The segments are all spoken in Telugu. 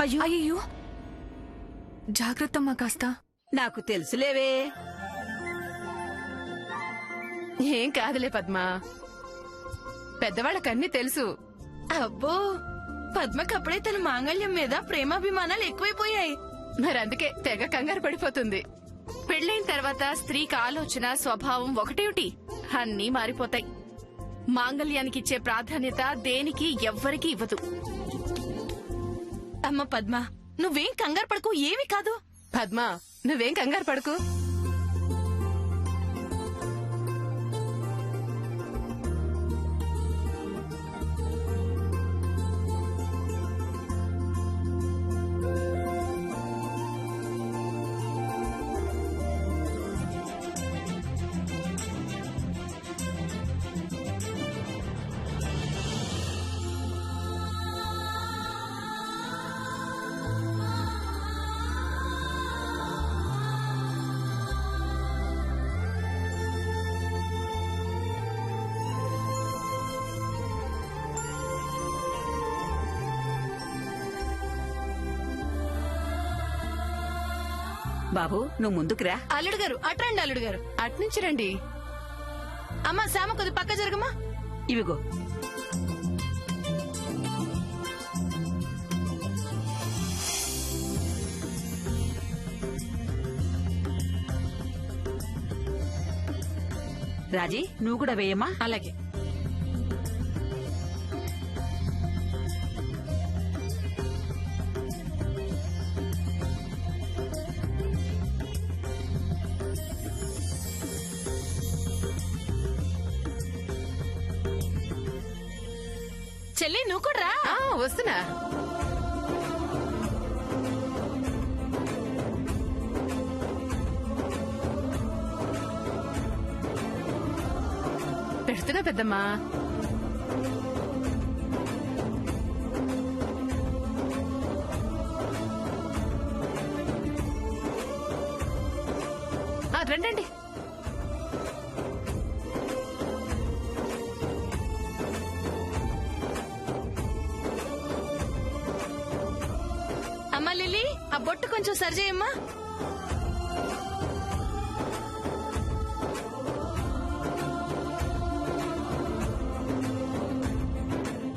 అయ్యో అయ్యో జాగ్రత్తమ్మా కాస్త. నాకు తెలుసులేవే. ఏం కాదులే పద్మా, పెద్దవాళ్ళకన్నీ తెలుసు. అబ్బో, పద్మకప్పుడే తన మాంగళ్యం మీద ప్రేమాభిమానాలు ఎక్కువైపోయాయి. మరందుకే తెగ కంగారు పడిపోతుంది. పెళ్లైన తర్వాత స్త్రీకి ఆలోచన, స్వభావం ఒకటేమిటి, అన్నీ మారిపోతాయి. మాంగళ్యానికిచ్చే ప్రాధాన్యత దేనికి ఎవ్వరికీ ఇవ్వదు. అమ్మ పద్మ, నువ్వేం కంగారు పడకు, ఏమీ కాదు. పద్మా, నువ్వేం కంగారు పడకు. బాబు, నువ్వు ముందుకురా. అల్లుడు గారు అట్రండి, అల్లుడు గారు అట్నుంచి రండి. అమ్మా శ్యామ, కొద్ది పక్క జరగమ్మా. ఇవిగో. రాజీ, నువ్వు కూడా వేయమ్మా. అలాగే. చెల్లి, నువ్వు కూడా రా. వస్తున్నా. పెడుతున్నా పెద్దమ్మా. రండి. అమ్మా లిల్లీ, ఆ బొట్టు కొంచెం సరిచేయమ్మా.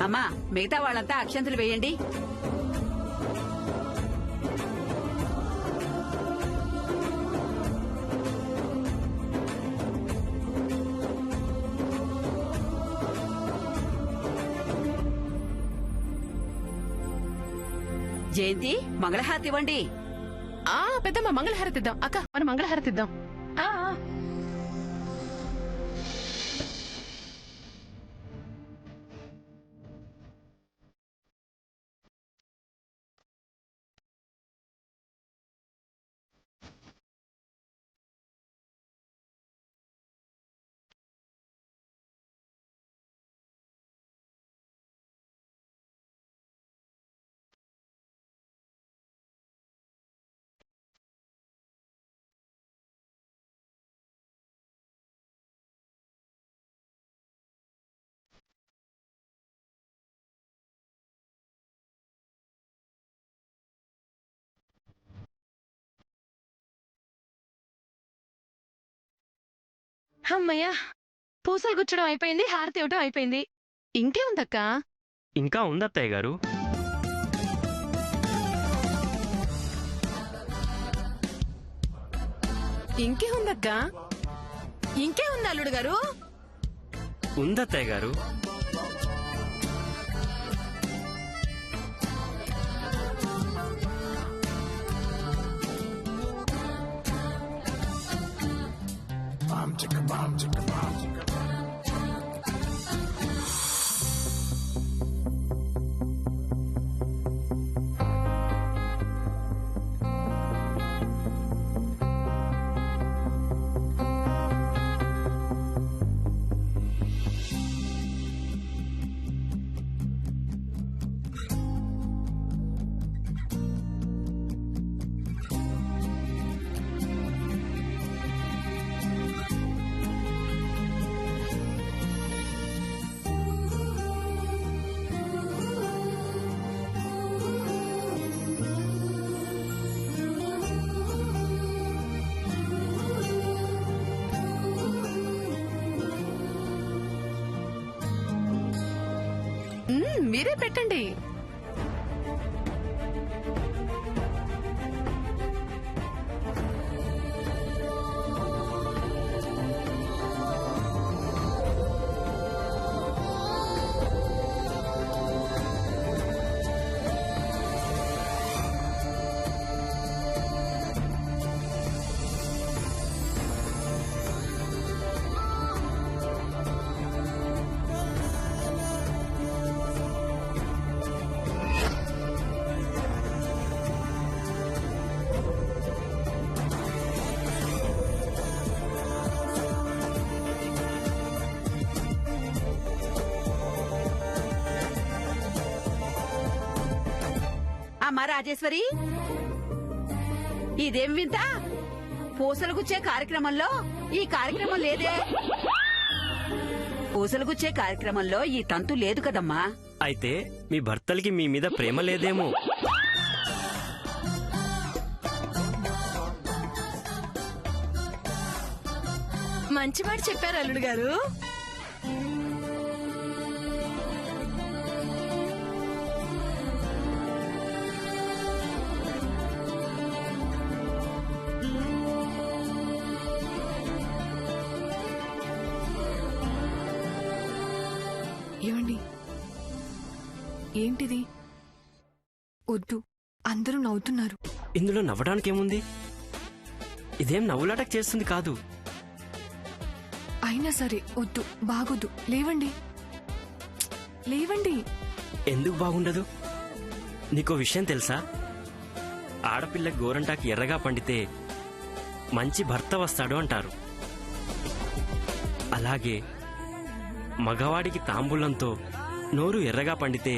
అమ్మా, మిగతా వాళ్ళంతా అక్షంతలు వేయండి. జయంతి, మంగళహారతి ఇవ్వండి. పెద్దమ్మ, మంగళహారతి ఇద్దాం. అక్క, మనం మంగళహారతి ఇద్దాం. అమ్మయ్యా, పూసలు గుచ్చడం అయిపోయింది, హారతి ఇవ్వటం అయిపోయింది. ఇంకే ఉందక్క. ఇంకా ఉందత్తయ్య గారు. ఇంకే ఉందక్క. ఇంకే ఉంది అల్లుడు గారు. ఉందత్తయ్య గారు. మీరే పెట్టండి. అమ్మా రాజేశ్వరి, ఇదేం వింత? పూసలు గుచ్చే కార్యక్రమంలో ఈ కార్యక్రమం లేదే. పూసలు గుచ్చే కార్యక్రమంలో ఈ తంతు లేదు కదమ్మా. అయితే మీ భర్తలకి మీ మీద ప్రేమ లేదేమో. మంచి మాట చెప్పారు అల్లుడు గారు. ఏమండి, ఏంటిది? వద్దు, అందరూ నవ్వుతున్నారు. ఇందులో నవ్వడానికేముంది? ఇదేం నవ్వులాటకు చేస్తుంది కాదు. అయినా సరే వద్దు, బాగొద్దు. లేవండి, లేవండి. ఎందుకు బాగుండదు? నీకో విషయం తెలుసా? ఆడపిల్ల గోరంటాకి ఎర్రగా పండితే మంచి భర్త వస్తాడు అంటారు. అలాగే మగవాడికి తాంబూలంతో నోరు ఎర్రగా పండితే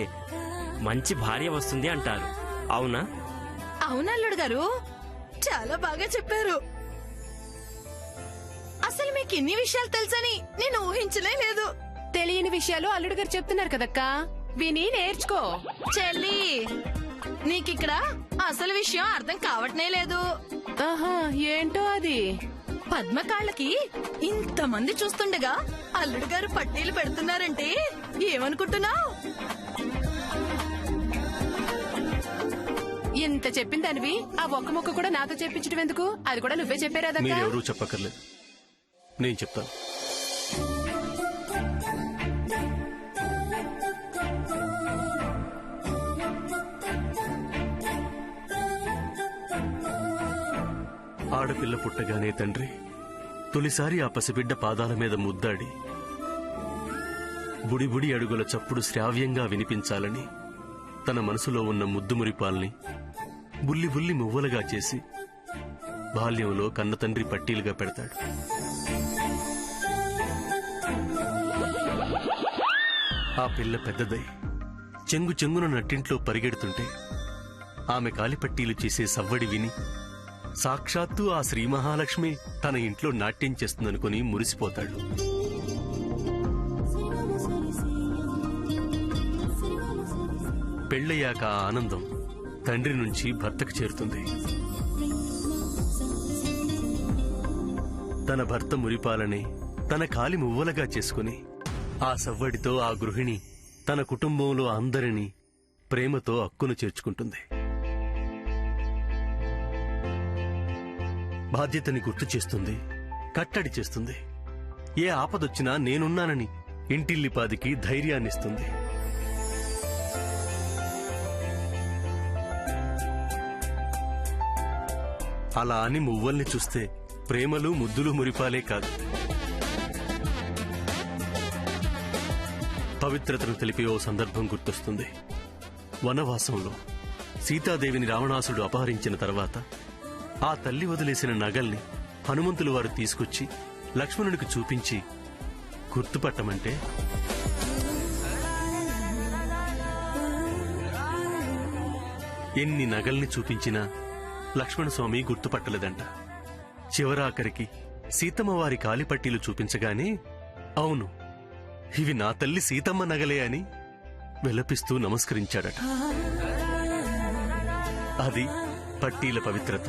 మంచి భార్య వస్తుంది అంటారు. అవునా? అవునల్లుడు గారు, చాలా బాగా చెప్పారు. అసలు మీకు ఇన్ని విషయాలు తెలుసని నేను ఊహించలే లేదు. తెలియని విషయాలు అల్లుడు గారు చెప్తున్నారు కదక్కా, విని నేర్చుకో. చెల్లి, నీకిక్కడ అసలు విషయం అర్థం కావట్నే లేదు. ఆహా, ఏంటో అది. పద్మకాళ్ళకి ఇంతమంది చూస్తుండగా అల్లుడు గారు పట్టీలు పెడుతున్నారంటే ఏమనుకుంటున్నావు? ఇంత చెప్పిన దానివి ఆ ఒక్క ముక్క కూడా నాతో చెప్పించడం ఎందుకు? అది కూడా నువ్వే చెప్పారాదక్కా. మీరెవరూ చెప్పక్కర్లేదు, నేను చెప్తాను. ఆడపిల్ల పుట్టగానే తండ్రి తొలిసారి ఆ పసిబిడ్డ పాదాల మీద ముద్దాడి బుడిబుడి అడుగుల చప్పుడు శ్రావ్యంగా వినిపించాలని తన మనసులో ఉన్న ముద్దుమురిపాల్ని బుల్లి బుల్లి మువ్వలుగా చేసి బాల్యంలో కన్నతండ్రి పట్టీలుగా పెడతాడు. ఆ పిల్ల పెద్దదై చెంగు చెంగున నట్టింట్లో పరిగెడుతుంటే ఆమె కాలిపట్టీలు చేసే సవ్వడి విని సాక్షాత్తు ఆ శ్రీ మహాలక్ష్మి తన ఇంట్లో నాట్యం చేస్తుందనుకుని మురిసిపోతాడు. పెళ్ళయ్యాక ఆ ఆనందం తండ్రి నుంచి భర్తకు చేరుతుంది. తన భర్త మురిపాలని తన కాలి మువ్వలుగా చేసుకుని ఆ సవ్వడితో ఆ గృహిణి తన కుటుంబంలో అందరినీ ప్రేమతో అక్కును చేర్చుకుంటుంది. బాధ్యతని గుర్తు చేస్తుంది, కట్టడి చేస్తుంది. ఏ ఆపదొచ్చినా నేనున్నానని ఇంటిల్లిపాదికి ధైర్యాన్నిస్తుంది. అలా అని మువ్వల్ని చూస్తే ప్రేమలు ముద్దులు మురిపాలే కాదు, పవిత్రతను తెలిపే ఓ సందర్భం గుర్తొస్తుంది. వనవాసంలో సీతాదేవిని రావణాసుడు అపహరించిన తర్వాత ఆ తల్లి వదిలేసిన నగల్ని హనుమంతులు వారు తీసుకొచ్చి లక్ష్మణుడికి చూపించి గుర్తుపట్టమంటే ఎన్ని నగల్ని చూపించినా లక్ష్మణస్వామి గుర్తుపట్టలేదంట. చివరాఖరికి సీతమ్మ వారి కాలిపట్టీలు చూపించగానే అవును, ఇవి నా తల్లి సీతమ్మ నగలే అని విలపిస్తూ నమస్కరించాడట. అది పట్టీల పవిత్రత.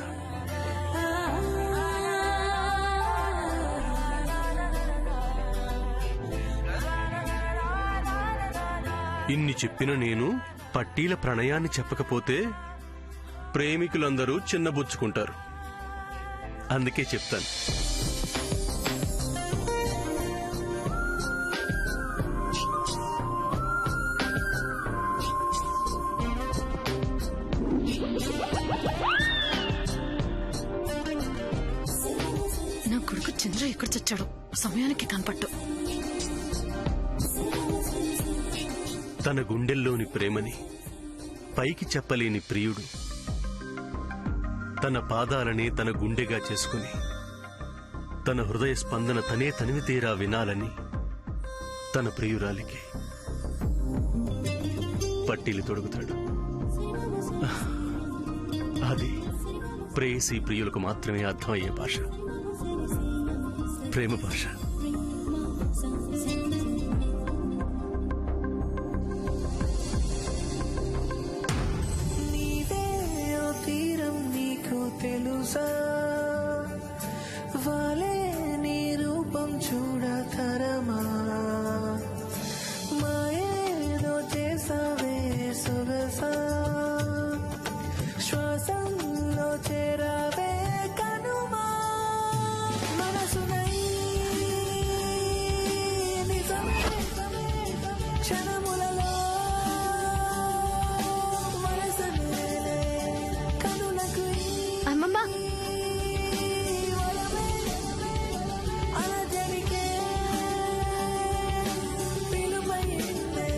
ఇన్ని చెప్పిన నేను పట్టీల ప్రణయాన్ని చెప్పకపోతే ప్రేమికులందరూ చిన్నబుచ్చుకుంటారు. అందుకే చెప్తాను. నా కొడుకు చంద్ర ఎక్కడ చచ్చాడు? సమయానికి కనపట్టు. తన గుండెల్లోని ప్రేమని పైకి చెప్పలేని ప్రియుడు తన పాదాలనే తన గుండెగా చేసుకుని తన హృదయ స్పందన తనే తనివి తీరా వినాలని తన ప్రియురాలికి పట్టీలు తొడుగుతాడు. అది ప్రేయసీ ప్రియులకు మాత్రమే అర్థమయ్యే భాష, ప్రేమ భాష. తెలుసా వాలే నీ రూపం చూడతరమా మాయేదో చేసావే సొగసా శ్వాసంలో చేరావే కనుమా మనసునై నిజమే క్షణములలో మనసనేలే కనులకు అమ్మమ్మ, అలా జరిగే పిలుపైందే.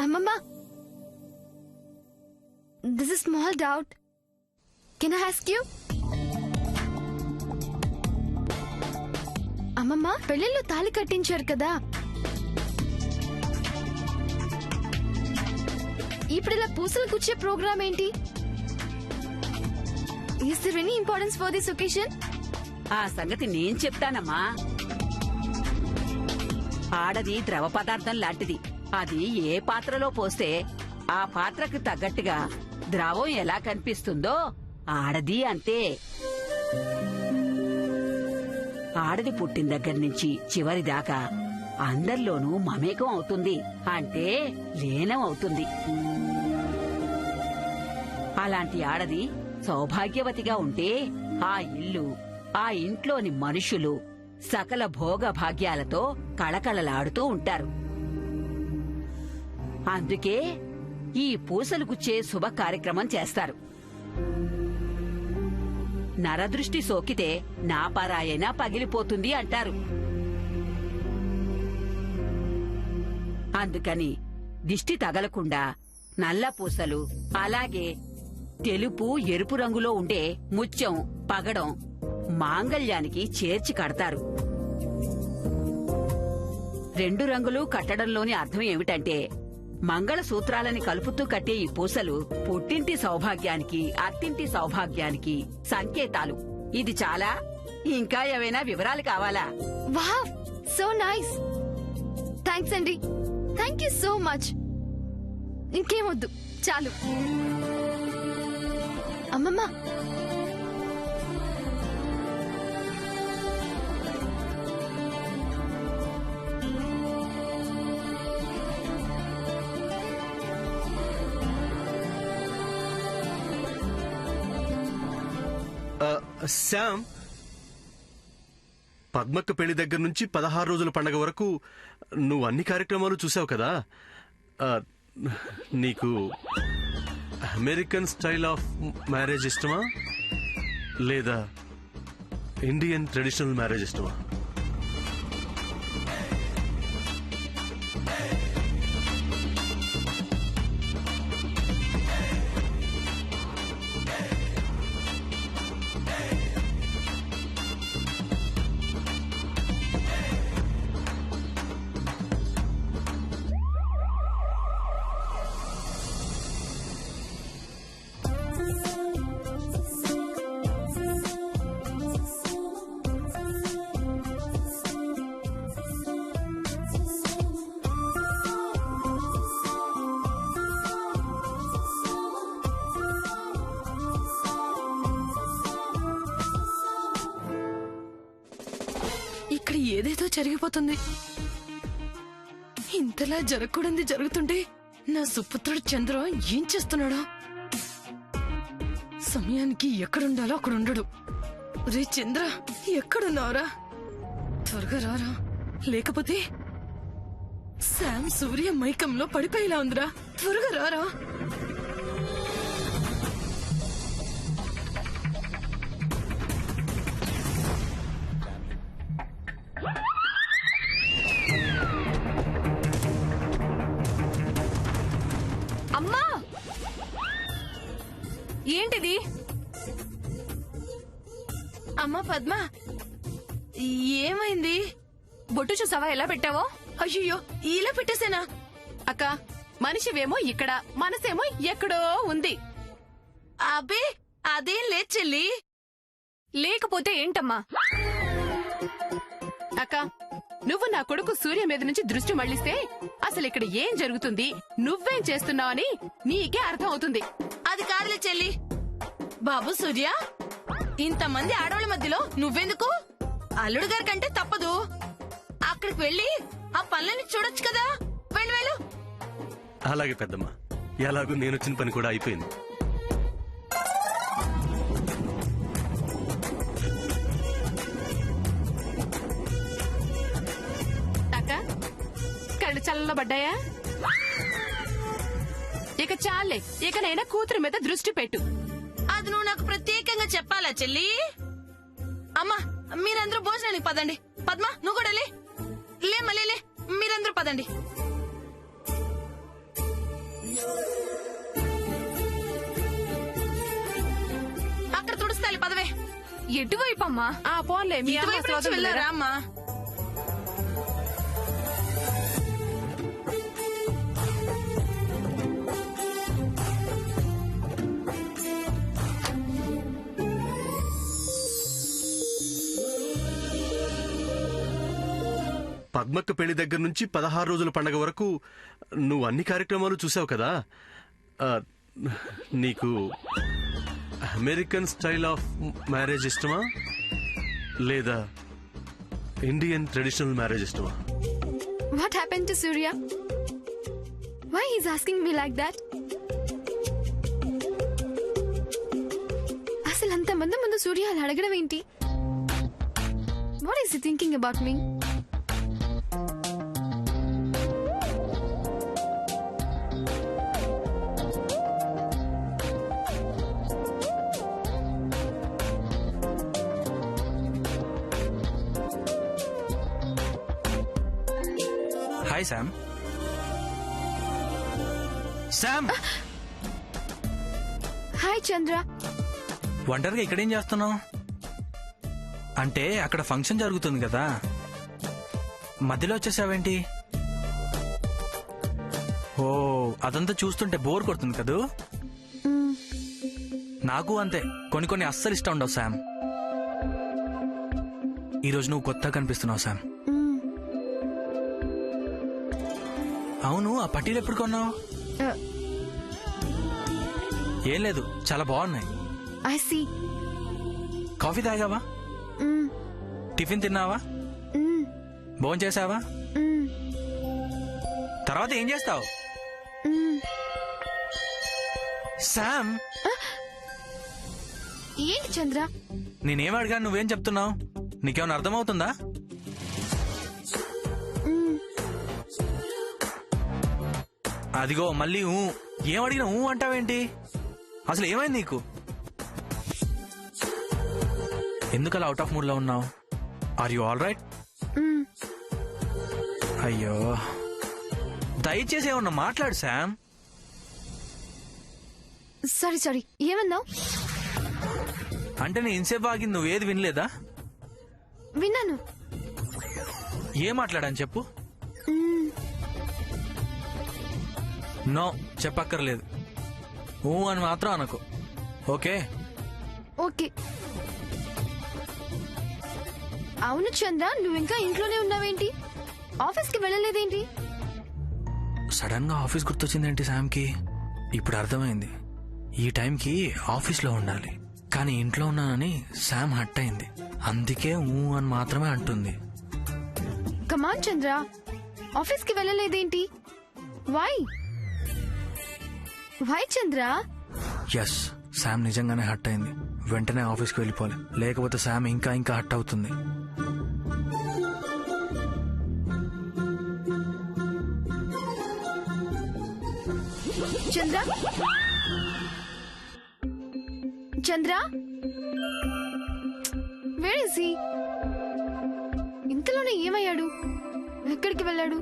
అమ్మమ్మ, this is small doubt. Can I ask you? అమ్మమ్మ, పెళ్లిలో తాళి కట్టించారు కదా, ఇప్పుడు ఇలా పూసలు గుచ్చే ప్రోగ్రామ్ ఏంటి? Is there any importance for this occasion? ఆ సంగతి నేను చెప్తానమ్మా. ఆడది ద్రవ పదార్థం లాంటిది. అది ఏ పాత్రలో పోస్తే ఆ పాత్రకు తగ్గట్టుగా ద్రవం ఎలా కనిపిస్తుందో ఆడది అంతే. ఆడది పుట్టిన దగ్గర నుంచి చివరి దాకా అందరిలోనూ మమేకం అవుతుంది, అంటే లీనం అవుతుంది. అలాంటి ఆడది సౌభాగ్యవతిగా ఉంటే ఆ ఇల్లు, ఆ ఇంట్లోని మనుషులు సకల భోగ భాగ్యాలతో కళకళలాడుతూ ఉంటారు. అందుకే ఈ పూసలు గుచ్చే శుభ కార్యక్రమం చేస్తారు. నరదృష్టి సోకితే నా పరాయైనా పగిలిపోతుంది అంటారు. అందుకని దిష్టి తగలకుండా నల్ల పూసలు, అలాగే తెలుపు ఎరుపు రంగులో ఉండే ముత్యం, పగడం మాంగళ్యానికి చేర్చి కడతారు. రెండు రంగులు కట్టడంలోని అర్థం ఏమిటంటే, మంగళసూత్రాలని కలుపుతూ కట్టే ఈ పూసలు పుట్టింటి సౌభాగ్యానికి, అత్తింటి సౌభాగ్యానికి సంకేతాలు. ఇది చాలా. ఇంకా ఏవైనా వివరాలు కావాలా? Wow, so nice. థ్యాంక్స్ అండి. Thank you so much. ఇంకేమొద్దు, చాలు. అమ్మమ్మ, శామ్, పద్మక్క పెళ్లి దగ్గర నుంచి 16 రోజుల పండగ వరకు నువ్వు అన్ని కార్యక్రమాలు చూసావు కదా. నీకు అమెరికన్ స్టైల్ ఆఫ్ మ్యారేజ్ ఇష్టమా లేదా ఇండియన్ ట్రెడిషనల్ మ్యారేజ్ ఇష్టమా? ఇక్కడ ఏదేదో జరిగిపోతుంది. ఇంతలా జరగకూడదు జరుగుతుంటే నా సుపుత్రుడు చంద్ర ఏం చేస్తున్నాడో. సమయానికి ఎక్కడుండాలో అక్కడ ఉండడు. రే చంద్ర, ఎక్కడున్నావురా? త్వరగా రారా, లేకపోతే శామ్ సూర్య మైకంలో పడిపోయేలా ఉందిరా. త్వరగా రారా. అమ్మా, ఏంటిది? అమ్మా పద్మ, ఏమైంది? బొట్టు చూసావా ఎలా పెట్టావో? అయ్యో, ఇలా పెట్టేసేనా? అక్క, మనిషివేమో ఇక్కడ, మనసేమో ఎక్కడో ఉంది. అబే అదేం లేదు చెల్లి. లేకపోతే ఏంటమ్మా? అక్క, నువ్వు నా కొడుకు సూర్య మీద నుంచి దృష్టి మళ్లిస్తే అసలు ఇక్కడ ఏం జరుగుతుంది, నువ్వేం చేస్తున్నావని నీకే అర్థం అవుతుంది. అది కాదులే చెల్లి. బాబు సూర్య, ఇంతమంది ఆడవాళ్ళ మధ్యలో నువ్వెందుకు? అల్లుడు గారి కంటే తప్పదు. అక్కడికి వెళ్ళి ఆ పనులని చూడొచ్చు కదా. వెళ్ళు. అలాగే పెద్దమ్మ, ఎలాగూ నేను వచ్చిన పని కూడా అయిపోయింది. అక్క, కళ్ళు చల్లబడ్డాయా? ఇక చాలే, ఇకనైనా కూతురు మీద దృష్టి పెట్టు. అది నువ్వు నాకు ప్రత్యేకంగా చెప్పాలా చెల్లి? అమ్మా, మీరందరూ భోజనానికి పదండి. పద్మ, నువ్వు కూడా లే. లే, మీరందరూ పదండి. అక్కడ తుడుస్తాలి, పదవే. ఎటువైపు అమ్మా? ఆ పోన్లే, మీ అమ్మ ఇటువైపు నుంచి సోదరులు వెళ్ళారా లేరా? అమ్మా? పద్మక్క పెళ్లి దగ్గర నుంచి 16 రోజుల పండగ వరకు నువ్వు అన్ని కార్యక్రమాలు చూసావు కదా. నీకు అమెరికన్ స్టైల్ ఆఫ్ మ్యారేజ్ ఇష్టమా లేదా ఇండియన్ ట్రెడిషనల్ మ్యారేజ్ ఇష్టమా? What happened to Surya? Why he's asking me like that? అసలు అంతమంది ముందు సూర్య అలా అడగడం ఏంటి? What is he thinking about me? Hi Sam. Sam, hi Chandra. ఒంటరిగా ఇక్కడేం చేస్తున్నావు? అంటే అక్కడ ఫంక్షన్ జరుగుతుంది కదా, మధ్యలో వచ్చేసావేంటి? ఓ, అదంతా చూస్తుంటే బోర్ కొడుతుంది కదూ. నాకు అంతే, కొన్ని అస్సలు ఇష్టం ఉండవు శామ్. ఈరోజు నువ్వు కొత్తగా కనిపిస్తున్నావు శామ్. అవును, ఆ పట్టీలు ఎప్పుడు కొన్నావు? ఏం లేదు, చాలా బాగున్నాయి. I see. కాఫీ తాగావా? టిఫిన్ తిన్నావా? భోజనం చేసావా? తర్వాత ఏం చేస్తావు? శామ్, ఏంటి చంద్ర? నేనేం అడిగాను, నువ్వేం చెప్తున్నావు? నీకేమైనా అర్థమవుతుందా? అదిగో మళ్ళీ ఏం అడిగినా అంటావేంటి? అసలు ఏమైంది నీకు? ఎందుకు అలా అవుట్ ఆఫ్ మూడ్ లో ఉన్నావు? Are you all right? అయ్యో, దయచేసి ఏమన్నా మాట్లాడు శామ్. సారీ, ఏమన్నావు? అంటే నేను ఇన్సేపు ఆగింది, నువ్వు ఏది వినలేదా? విన్నాను. ఏం మాట్లాడాను చెప్పు. నో, చెప్పక్కర్లేదు. అని మాత్రం అనకు, ఓకే? ఓకే. అవును చంద్ర, నువ్వు ఇంకా ఇంట్లోనే ఉన్నావేంటి? ఆఫీస్కి వెళ్ళలేదేంటి? సడన్ గా ఆఫీస్ గుర్తొచ్చిందేంటి శామ్కి? ఇప్పుడు అర్థమైంది. ఈ టైంకి ఆఫీస్లో ఉండాలి, కానీ ఇంట్లో ఉన్నానని శామ్ హట్ అయింది. అందుకే అని మాత్రమే అంటుంది. కమాన్ చంద్ర, ఆఫీస్ కి వెళ్ళలేదేంటి? వై చంద్ర? ఎస్, శామ్ నిజంగానే హట్ అయింది. వెంటనే ఆఫీస్కి వెళ్ళిపోవాలి, లేకపోతే శామ్ ఇంకా ఇంకా హట్ అవుతుంది. చంద్ర, చంద్ర, వేర్ ఇస్ హీ? ఇంతలోనే ఏమయ్యాడు? ఎక్కడికి వెళ్ళాడు?